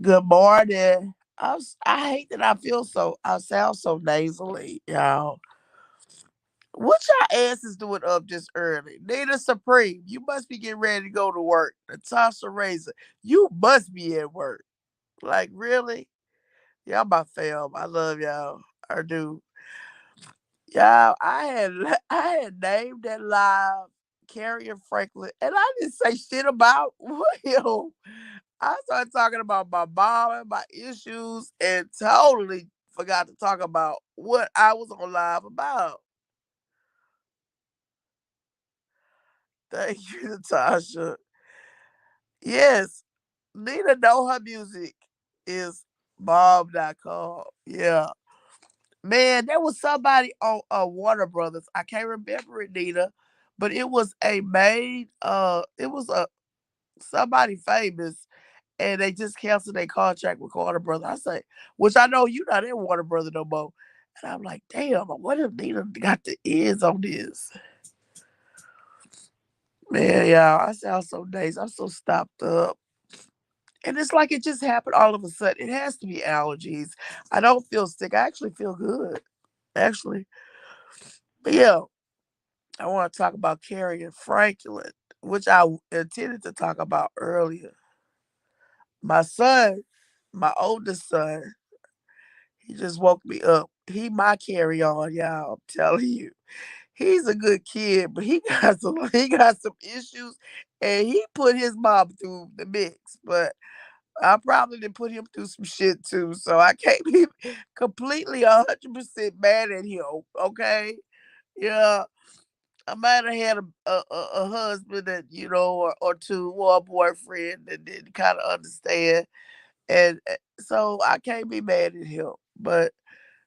Good morning. I hate that I sound so nasally, y'all. What y'all asses doing up this early? Nina Supreme, you must be getting ready to go to work. Natasha Razor, you must be at work. Like, really? Y'all my fam. I love y'all. I do. Y'all, I had named that live Carrier Franklin, and I didn't say shit about him. I started talking about my mom and my issues and totally forgot to talk about what I was on live about. Thank you, Natasha. Yes, Nina know her music is Bob.com. Yeah. Man, there was somebody on Warner Brothers. I can't remember it, Nina, but it was a maid, it was a somebody famous, and they just canceled their contract with Warner Brother. I say, which I know you not in Warner Brother no more. And I'm like, damn, what if Nina got the ends on this? Man, y'all, I sound so nice. I'm so stopped up. And it's like it just happened all of a sudden. It has to be allergies. I don't feel sick. I actually feel good. Actually. But yeah, I want to talk about Carrie and Franklin, which I intended to talk about earlier. My son, my oldest son, he just woke me up. He my carry on, y'all. I'm telling you. He's a good kid, but he got some issues and he put his mom through the mix. But I probably did put him through some shit too. So I can't be completely 100% mad at him. Okay. Yeah. I might have had a husband that, or two, or a boyfriend that didn't kind of understand. And so I can't be mad at him. But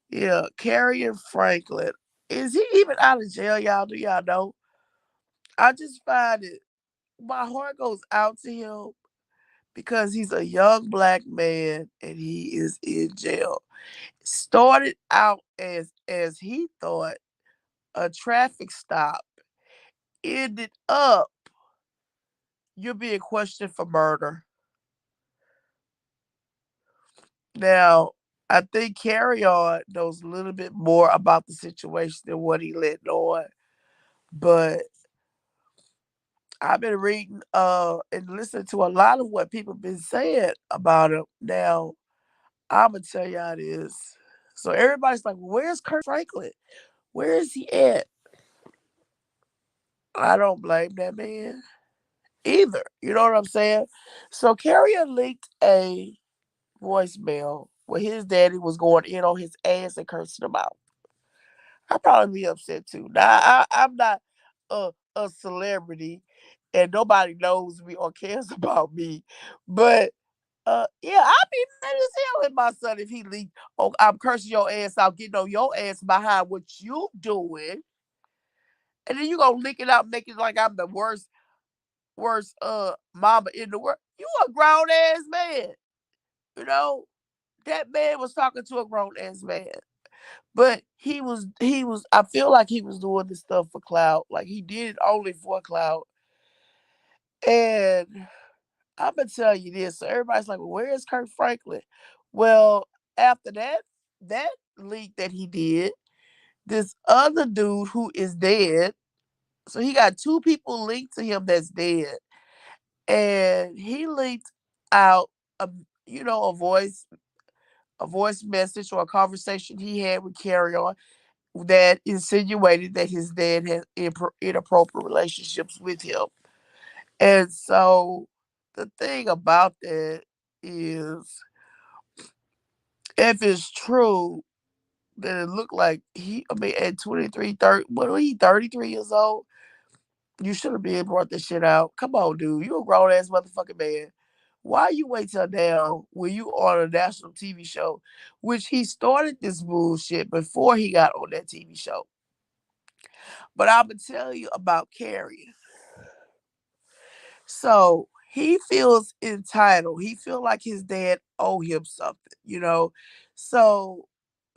yeah, Carrie Franklin. Is he even out of jail, y'all? Do y'all know? I just find it, my heart goes out to him because he's a young black man and he is in jail. Started out as he thought a traffic stop, ended up you're being questioned for murder. Now, I think Carry On knows a little bit more about the situation than what he let on. But I've been reading and listening to a lot of what people been saying about him. Now, I'ma tell y'all this. So everybody's like, where's Kurt Franklin? Where is he at? I don't blame that man either. You know what I'm saying? So Carrier leaked a voicemail where his daddy was going in on his ass and cursing him out. I'd probably be upset too. Now I'm not a celebrity and nobody knows me or cares about me. But yeah, I'd be mad as hell at my son if he leaked, oh, I'm cursing your ass out, getting on your ass behind what you doing. And then you gonna leak it out, make it like I'm the worst mama in the world. You a grown ass man. You know? That man was talking to a grown ass man. But he was I feel like he was doing this stuff for clout. Like he did it only for clout. And I'm gonna tell you this. So everybody's like, well, where is Kirk Franklin? Well, after that leak that he did, this other dude who is dead. So he got two people linked to him that's dead. And he leaked out a a voice message or a conversation he had with Carry On that insinuated that his dad had inappropriate relationships with him. And so the thing about that is, if it's true, then it looked like I mean, at 23, 30, what was he, 33 years old? You should have been brought this shit out. Come on, dude. You a grown ass motherfucking man. Why you wait till now when you on a national TV show, which he started this bullshit before he got on that TV show? But I'm gonna tell you about Carrie. So he feels entitled. He feel like his dad owe him something. So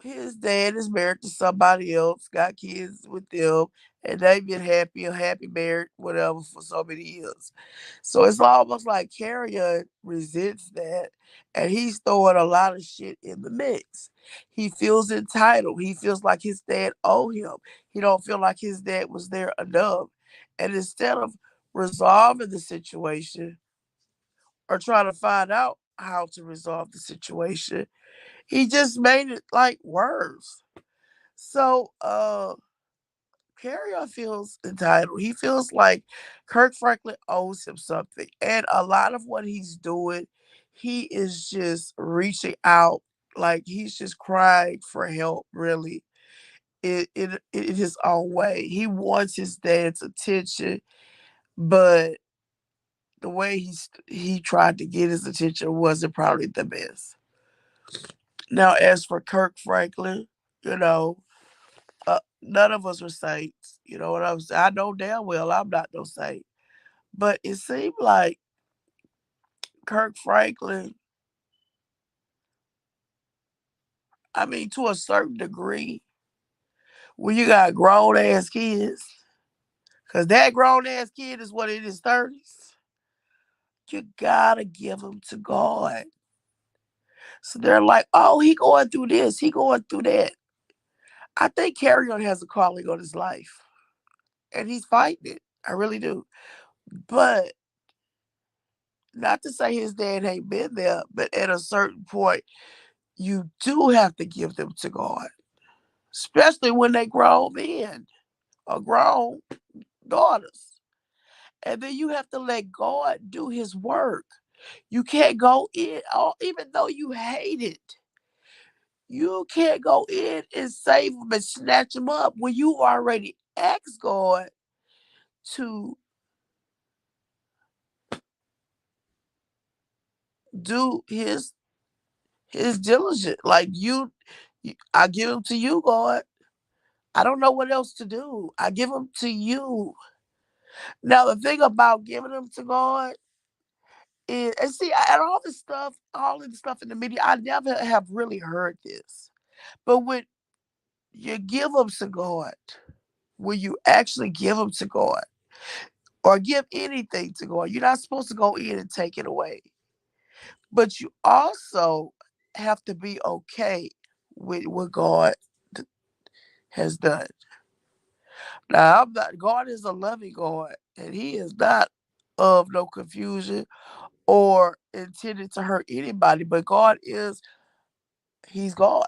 his dad is married to somebody else, got kids with them, and they've been happy, a happy married, whatever, for so many years. So it's almost like Carrion resents that, and he's throwing a lot of shit in the mix. He feels entitled. He feels like his dad owe him. He don't feel like his dad was there enough. And instead of resolving the situation or trying to find out how to resolve the situation, he just made it like worse. So Carrion feels entitled. He feels like Kirk Franklin owes him something. And a lot of what he's doing, he is just reaching out, like he's just crying for help, really, in his own way. He wants his dad's attention, but the way he tried to get his attention wasn't probably the best. Now, as for Kirk Franklin, you know, none of us are saints. You know what I'm saying? I know damn well I'm not no saint. But it seemed like Kirk Franklin, I mean, to a certain degree, when you got grown ass kids, because that grown ass kid is what in his 30s, you gotta give him to God. So they're like, oh, he going through this, he going through that. I think Carrion has a calling on his life, and he's fighting it. I really do. But not to say his dad ain't been there, but at a certain point, you do have to give them to God, especially when they grown men or grown daughters. And then you have to let God do his work. You can't go in, oh, even though you hate it, you can't go in and save them and snatch them up when you already asked God to do his diligent. Like I give them to you, God. I don't know what else to do. I give them to you. Now the thing about giving them to God is, and see, and all of the stuff in the media, I never have really heard this. But when you give them to God, when you actually give them to God, or give anything to God, you're not supposed to go in and take it away. But you also have to be okay with what God has done. Now, God is a loving God, and He is not of no confusion or intended to hurt anybody. But He's God.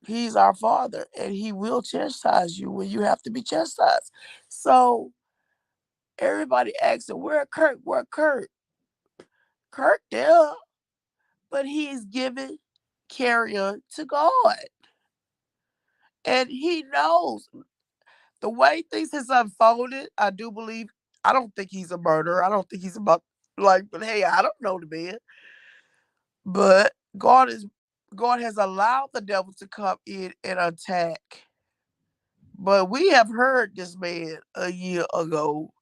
He's our Father, and He will chastise you when you have to be chastised. So everybody asking, where Kirk? Where Kirk? Kirk there, but He's giving carrier to God, and He knows the way things has unfolded. I do believe. I don't think he's a murderer. I don't think he's about like. But hey, I don't know the man. But God has allowed the devil to come in and attack. But we have heard this man a year ago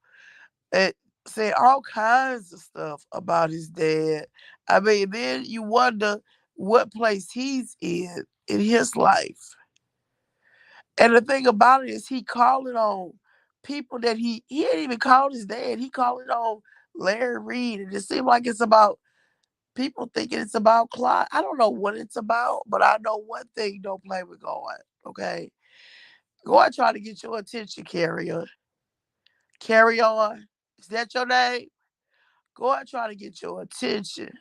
and say all kinds of stuff about his dad. I mean, then you wonder what place he's in his life. And the thing about it is he calling on people that he ain't even called his dad. He calling on Larry Reed. And it seems like it's about people thinking it's about Clyde. I don't know what it's about, but I know one thing: don't play with God. Okay, God trying to get your attention, carry on. Carry on. Is that your name? God trying to get your attention.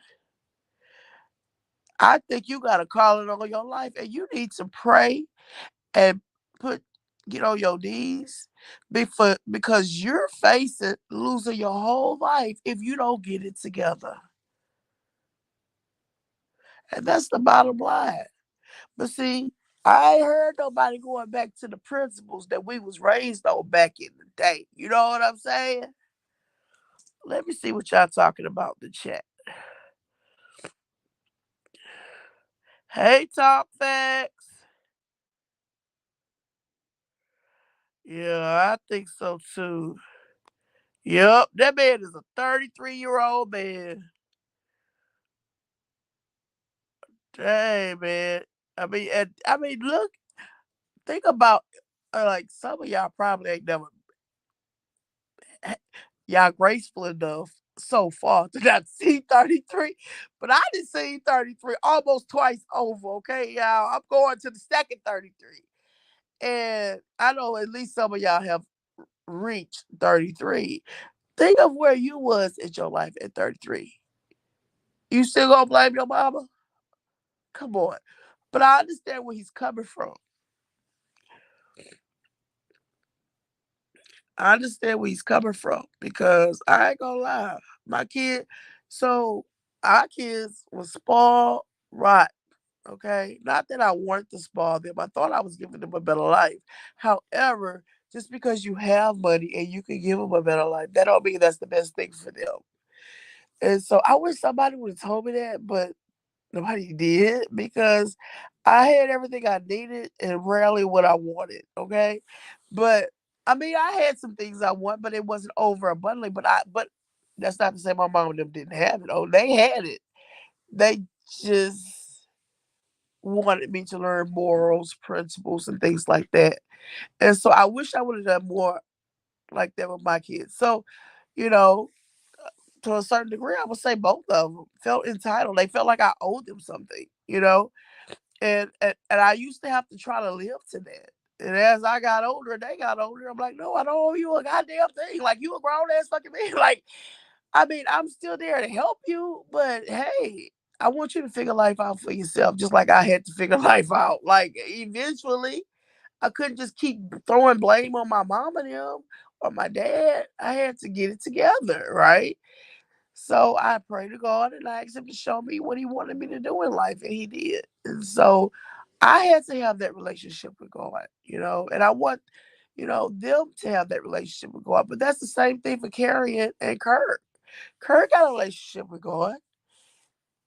I think you got a calling on your life, and you need to pray and put get on your knees because you're facing losing your whole life if you don't get it together. And that's the bottom line. But see, I ain't heard nobody going back to the principles that we was raised on back in the day. You know what I'm saying? Let me see what y'all talking about in the chat. Hey, Top Facts. Yeah, I think so too. Yep, that man is a 33-year-old man. Dang, man. Look, think about like some of y'all probably ain't never y'all graceful enough so far to not see 33, but I done seen 33 almost twice over. Okay, y'all, I'm going to the second 33, and I know at least some of y'all have reached 33. Think of where you was in your life at 33. You still gonna blame your mama? Come on. But I understand where he's coming from. I understand where he's coming from because I ain't gonna lie. My kid, so our kids was spoiled right. Okay. Not that I wanted to spoil them. I thought I was giving them a better life. However, just because you have money and you can give them a better life, that don't mean that's the best thing for them. And so I wish somebody would have told me that, but nobody did because I had everything I needed and rarely what I wanted. Okay. But I had some things I want, but it wasn't overabundantly. But that's not to say my mom and them didn't have it. Oh, they had it. They just wanted me to learn morals, principles, and things like that. And so I wish I would have done more like that with my kids. So, you know, to a certain degree, I would say both of them felt entitled. They felt like I owed them something, and I used to have to try to live to that. And as I got older, they got older. I'm like, no, I don't owe you a goddamn thing. Like you a grown ass fucking man. Like, I'm still there to help you, but hey, I want you to figure life out for yourself, just like I had to figure life out. Like eventually, I couldn't just keep throwing blame on my mom and them or my dad. I had to get it together, right? So I prayed to God and I asked him to show me what he wanted me to do in life, and he did. And so I had to have that relationship with God, and I want, them to have that relationship with God. But that's the same thing for Carrie and Kirk. Kirk got a relationship with God.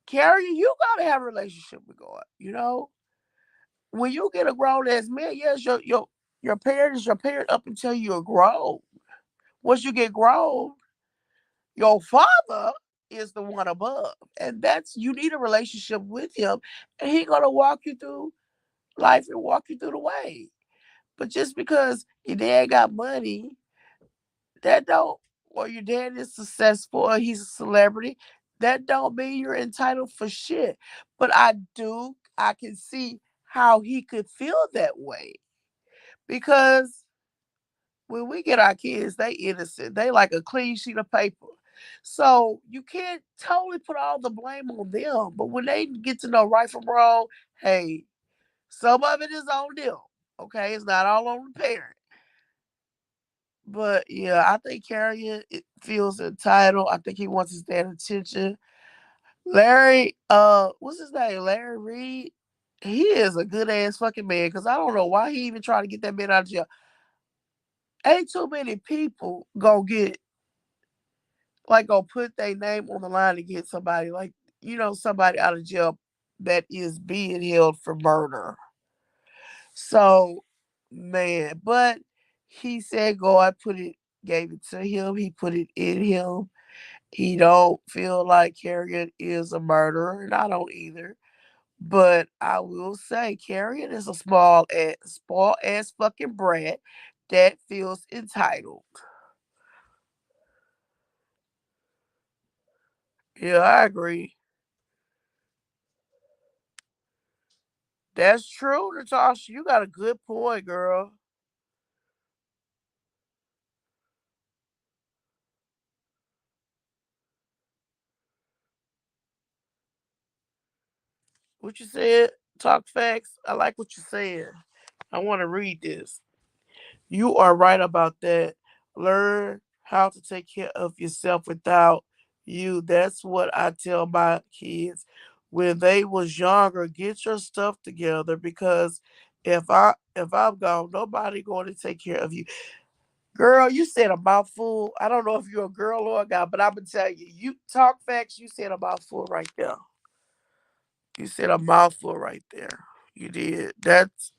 Carrie, you gotta have a relationship with God. When you get a grown ass man, yes, your parent is your parent up until you're grown. Once you get grown, your father is the one above. And that's you need a relationship with him. And he gonna walk you through life and walk you through the way. But just because your dad got money, that don't or your dad is successful or he's a celebrity, that don't mean you're entitled for shit. But I can see how he could feel that way. Because when we get our kids, they innocent. They like a clean sheet of paper. So you can't totally put all the blame on them. But when they get to know right from wrong, hey, some of it is on them. Okay, it's not all on the parent. But yeah, I think Carrion it feels entitled. I think he wants his dad attention. Larry, what's his name? Larry Reed. He is a good ass fucking man because I don't know why he even tried to get that man out of jail. Ain't too many people gonna get like gonna put their name on the line to get somebody like somebody out of jail that is being held for murder. So man, but he said God gave it to him. He put it in him. He don't feel like Carrion is a murderer, and I don't either. But I will say Carrion is a small ass fucking brat that feels entitled. Yeah, I agree. That's true, Natasha. You got a good point, girl. What you said? Talk facts. I like what you said. I want to read this. You are right about that. Learn how to take care of yourself without you. That's what I tell my kids when they was younger. Get your stuff together because if I'm gone, nobody going to take care of you. Girl, you said a mouthful. I don't know if you're a girl or a guy, but I'm gonna tell you, you talk facts. You said a mouthful right there. You said a mouthful right there. You did. That's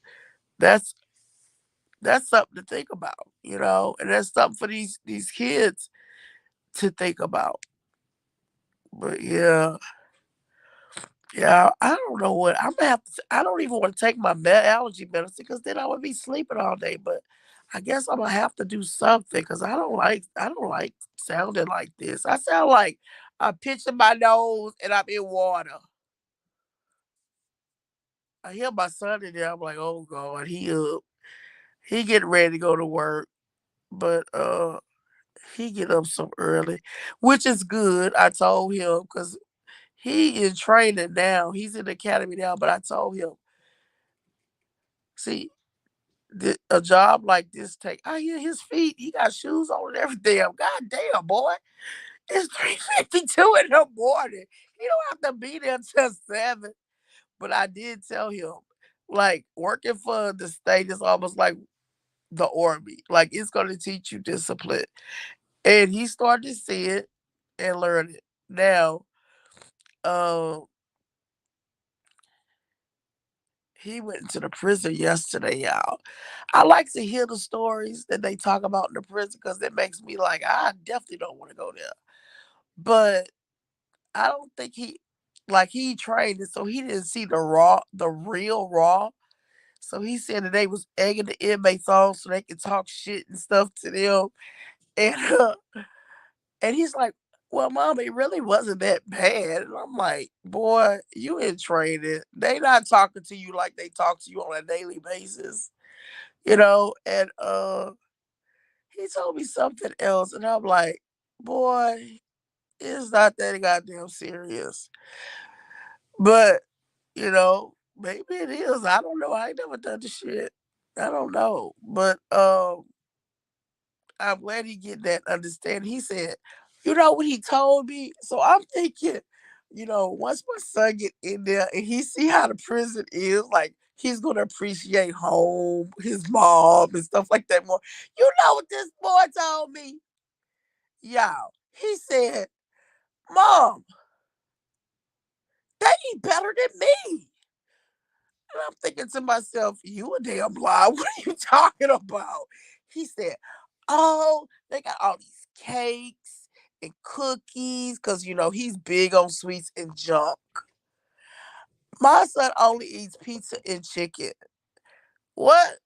that's something to think about, and that's something for these kids to think about. But yeah, Yeah, I don't know what I'm gonna have to. I don't even want to take my allergy medicine because then I would be sleeping all day. But I guess I'm gonna have to do something because I don't like sounding like this. I sound like I'm pitching my nose and I'm in water. I hear my son in there. I'm like, oh God, he getting ready to go to work, but he get up so early, which is good. I told him because he is training now. He's in the academy now, but I told him, see, a job like this take. I hear his feet. He got shoes on and everything. God damn, boy, it's 3:52 in the morning. He don't have to be there till 7. But I did tell him, like working for the state is almost like the army. Like it's gonna teach you discipline. And he started to see it and learn it. Now, um, he went into the prison yesterday, y'all. I like to hear the stories that they talk about in the prison because it makes me like, I definitely don't want to go there. But I don't think he trained it, so he didn't see the real raw. So he said that they was egging the inmates on so they could talk shit and stuff to them. And and he's like, well, mom, it really wasn't that bad. And I'm like, boy, you in training. They not talking to you like they talk to you on a daily basis, and he told me something else, and I'm like, boy, it's not that goddamn serious. But, maybe it is. I don't know. I ain't never done the shit. I don't know. But I'm glad he get that understanding. He said, you know what he told me? So I'm thinking, once my son get in there and he see how the prison is, like he's gonna appreciate home, his mom and stuff like that more. You know what this boy told me? Y'all. He said, Mom, they eat better than me. And I'm thinking to myself, you a damn lie. What are you talking about? He said, oh, they got all these cakes and cookies because, he's big on sweets and junk. My son only eats pizza and chicken. What?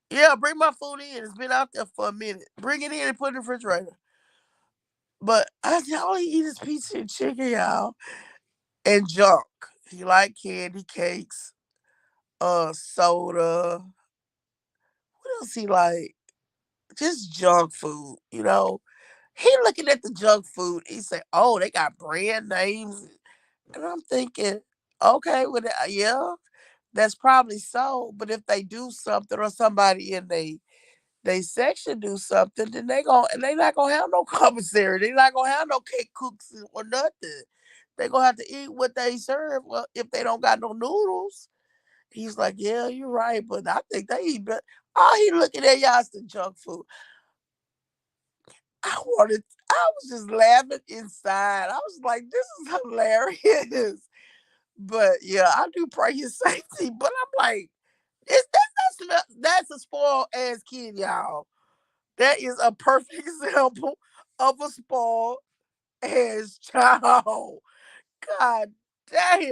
Yeah, bring my food in. It's been out there for a minute. Bring it in and put it in the refrigerator. But I all he eat is pizza and chicken, y'all, and junk. He like candy cakes, soda. What else he like? Just junk food. He looking at the junk food. He say, "Oh, they got brand names," and I'm thinking, okay, well, yeah, that's probably so. But if they do something or somebody in they section do something, then they not gonna have no commissary. They not gonna have no cake cooks or nothing. They gonna have to eat what they serve. Well, if they don't got no noodles, he's like, yeah, you're right, but I think they eat. But all he looking at y'all is the junk food. I was just laughing inside. I was like, this is hilarious. But yeah, I do pray his safety. But I'm like, that's a spoiled ass kid, y'all. That is a perfect example of a spoiled ass child. God damn.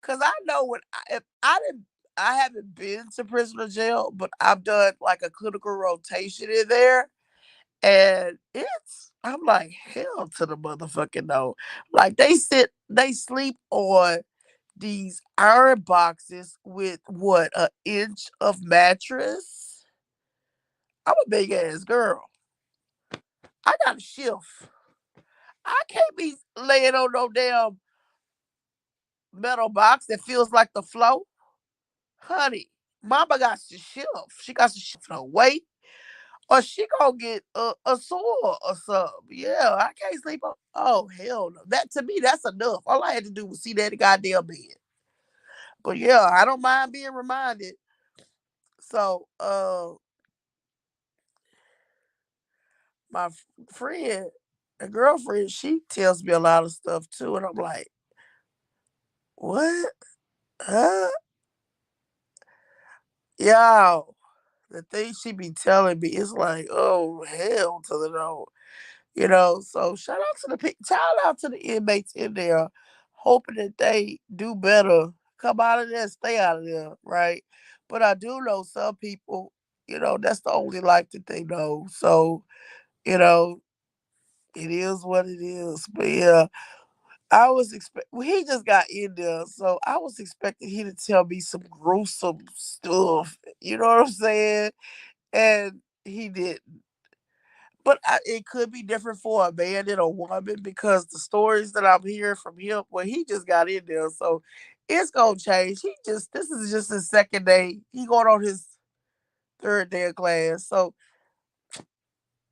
Cause I know if I didn't I haven't been to prison or jail, but I've done like a clinical rotation in there. And I'm like, hell to the motherfucking no. Like they sleep on these iron boxes with what, an inch of mattress. I'm a big ass girl. I got a shift. I can't be laying on no damn metal box that feels like the floor. Honey, mama got to shift. She got to shift her weight or she gonna get a sore or something. Yeah, I can't sleep on. Oh hell no! That to me, that's enough. All I had to do was see that goddamn bed. But yeah, I don't mind being reminded. So, my friend, a girlfriend, she tells me a lot of stuff too, and I'm like, what? Huh? Yo, the thing she be telling me is like, oh hell to the no. So shout out to shout out to the inmates in there, hoping that they do better, come out of there, stay out of there, right? But I do know some people, that's the only life that they know. So, you know, it is what it is. But yeah, I was well, he just got in there, so I was expecting he to tell me some gruesome stuff. You know what I'm saying? And he didn't. But it could be different for a man than a woman because the stories that I'm hearing from him, well, he just got in there, so it's gonna change. This is just his second day. He going on his third day of class, so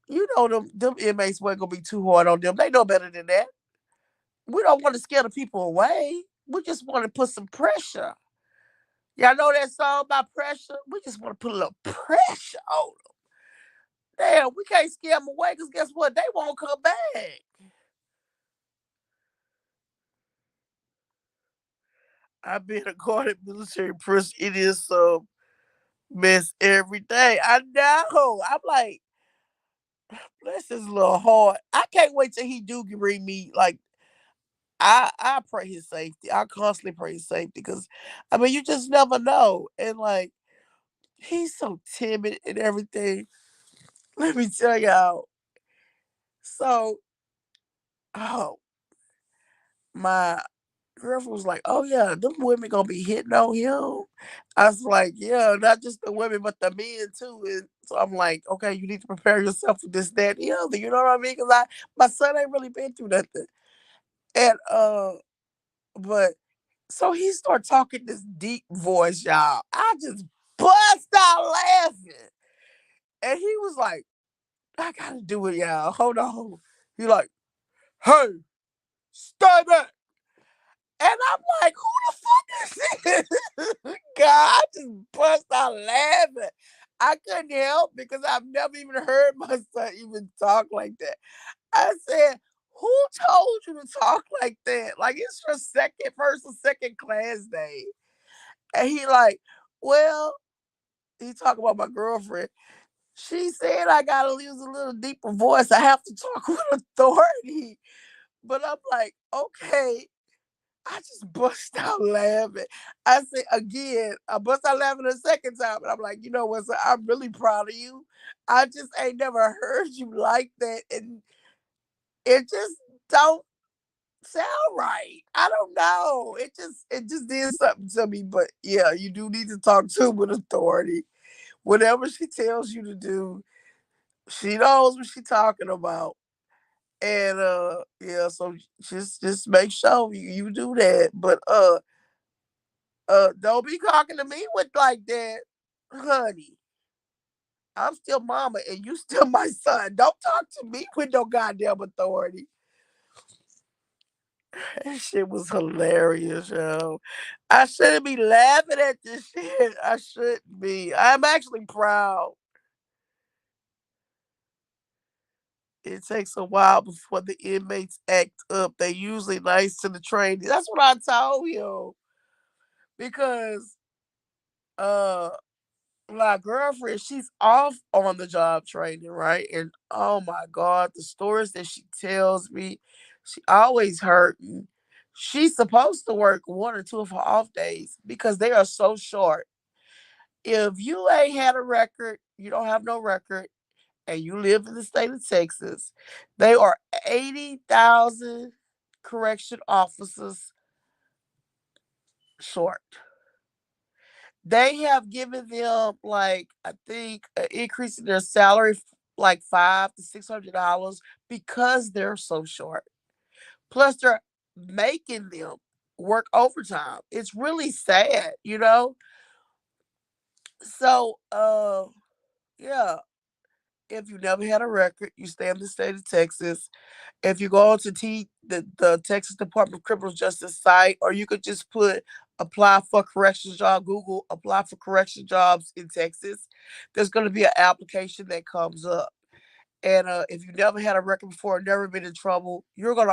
them inmates weren't gonna be too hard on them. They know better than that. We don't want to scare the people away. We just want to put some pressure. Y'all know that song about pressure? We just want to put a little pressure on them. Damn, we can't scare them away because guess what? They won't come back. I've been a guarded military prison. It is some mess every day. I know. I'm like, bless his little heart. I can't wait till he do bring me. Like, I pray his safety. I constantly pray his safety because, I mean, you just never know. And like, he's so timid and everything. Let me tell y'all. So, oh, my girlfriend was like, "Oh yeah, them women gonna be hitting on him." I was like, "Yeah, not just the women, but the men too." And so I'm like, "Okay, you need to prepare yourself for this, that, and the other." You know what I mean? Because my son ain't really been through nothing, and but so he started talking this deep voice, y'all. I just bust out laughing, and he was like, "I gotta do it, y'all. Hold on." He like, "Hey, stay back." And I'm like, who the fuck is this? God, I just bust out laughing. I couldn't help because I've never even heard my son even talk like that. I said, who told you to talk like that? Like it's your first or second class day. And he like, well, he talking about my girlfriend. She said I gotta use a little deeper voice. I have to talk with authority. But I'm like, okay, I just bust out laughing. I said again, I bust out laughing a second time, and I'm like, you know what, sir, I'm really proud of you. I just ain't never heard you like that, and it just don't sound right. I don't know. It just did something to me. But yeah, you do need to talk to him with authority. Whatever she tells you to do, she knows what she's talking about. And yeah, so just make sure you do that. But don't be talking to me with like that, honey. I'm still mama and you still my son. Don't talk to me with no goddamn authority. That shit was hilarious, yo. I shouldn't be laughing at this shit. I shouldn't be. I'm actually proud. It takes a while before the inmates act up. They usually nice to the trainees. That's what I told you. Because uh my girlfriend, she's off on the job training, right? And oh my God, the stories that she tells me, she always hurting. She's supposed to work one or two of her off days because they are so short. If you ain't had a record, you don't have no record, and you live in the state of Texas, they are 80,000 correction officers short. They have given them like I think an increase in their salary like $500 to $600 because they're so short. Plus they're making them work overtime. It's really sad. So yeah, if you never had a record, you stay in the state of Texas. If you go on to the Texas Department of Criminal Justice site, or you could just put apply for corrections job, Google apply for correction jobs in Texas, there's going to be an application that comes up. And if you never had a record before, never been in trouble, they're gonna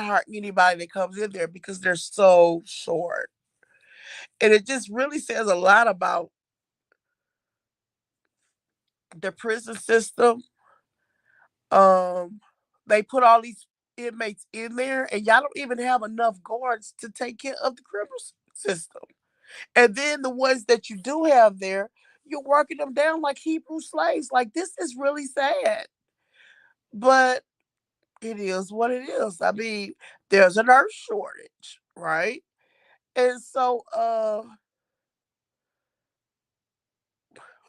hire anybody that comes in there because they're so short. And it just really says a lot about the prison system. Um, they put all these inmates in there, and y'all don't even have enough guards to take care of the criminal system. And then the ones that you do have there, you're working them down like Hebrew slaves. Like, this is really sad. But it is what it is. I mean, there's a nurse shortage, right? And so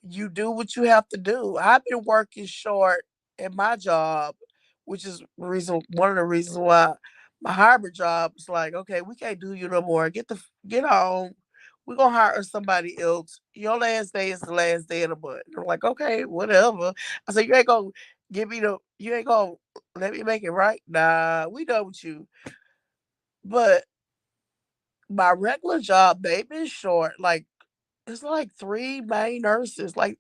you do what you have to do. I've been working short at my job, which is one of the reasons why my hybrid job is like, okay, we can't do you no more. Get on. We're gonna hire somebody else. Your last day is the last day of the month. I'm like, okay, whatever. I said, you ain't gonna you ain't gonna let me make it right. Nah, we done with you. But my regular job, they've been short. Like, it's like three main nurses. Like,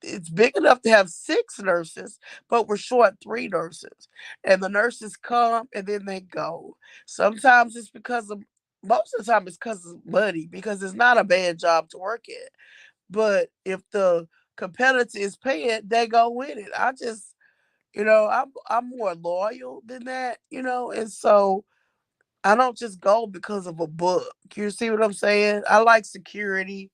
it's big enough to have six nurses, but we're short three nurses. And the nurses come and then they go. Sometimes it's because of Most of the time it's because of money, because it's not a bad job to work at. But if the competitor is paying, they go with it. I'm more loyal than that, and so I don't just go because of a book. You see what I'm saying? I like security.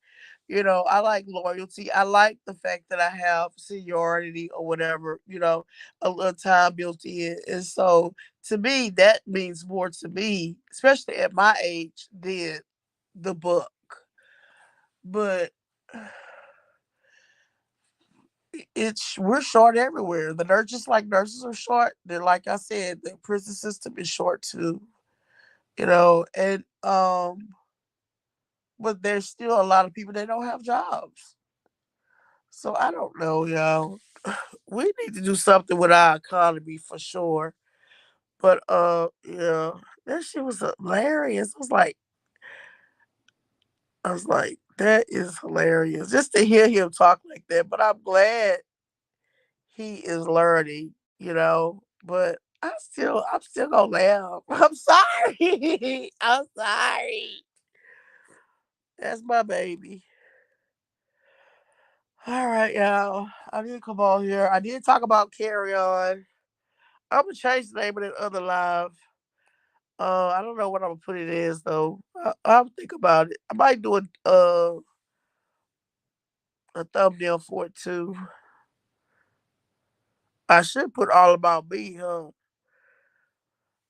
I like loyalty. I like the fact that I have seniority or whatever, a little time built in. And so to me, that means more to me, especially at my age, than the book. But we're short everywhere. The nurses, like nurses, are short. Then, like I said, the prison system is short too. And but there's still a lot of people that don't have jobs. So I don't know, y'all. We need to do something with our economy for sure. But yeah, that shit was hilarious. I was like, that is hilarious. Just to hear him talk like that. But I'm glad he is learning, But I'm still gonna laugh. I'm sorry. I'm sorry. That's my baby. All right, y'all. I did come on here. I did talk about Carry On. I'm gonna change the name of that other live. I don't know what I'm gonna put it as though. I'll think about it. I might do a thumbnail for it too. I should put all about me, huh?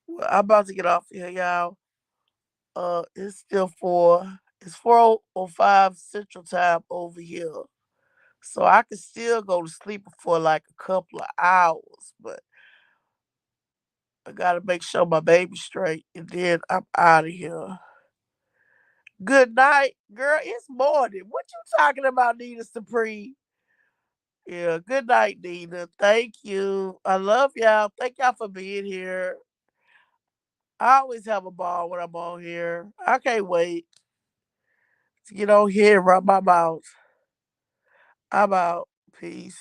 Well, I'm about to get off here, y'all. It's 4:05 Central Time over here, so I can still go to sleep for like a couple of hours, but I gotta make sure my baby's straight, and then I'm out of here. Good night, girl. It's morning. What you talking about, Nina Supreme? Yeah, good night, Nina. Thank you. I love y'all. Thank y'all for being here. I always have a ball when I'm on here. I can't wait to get on here and rub my mouth. I'm out. Peace.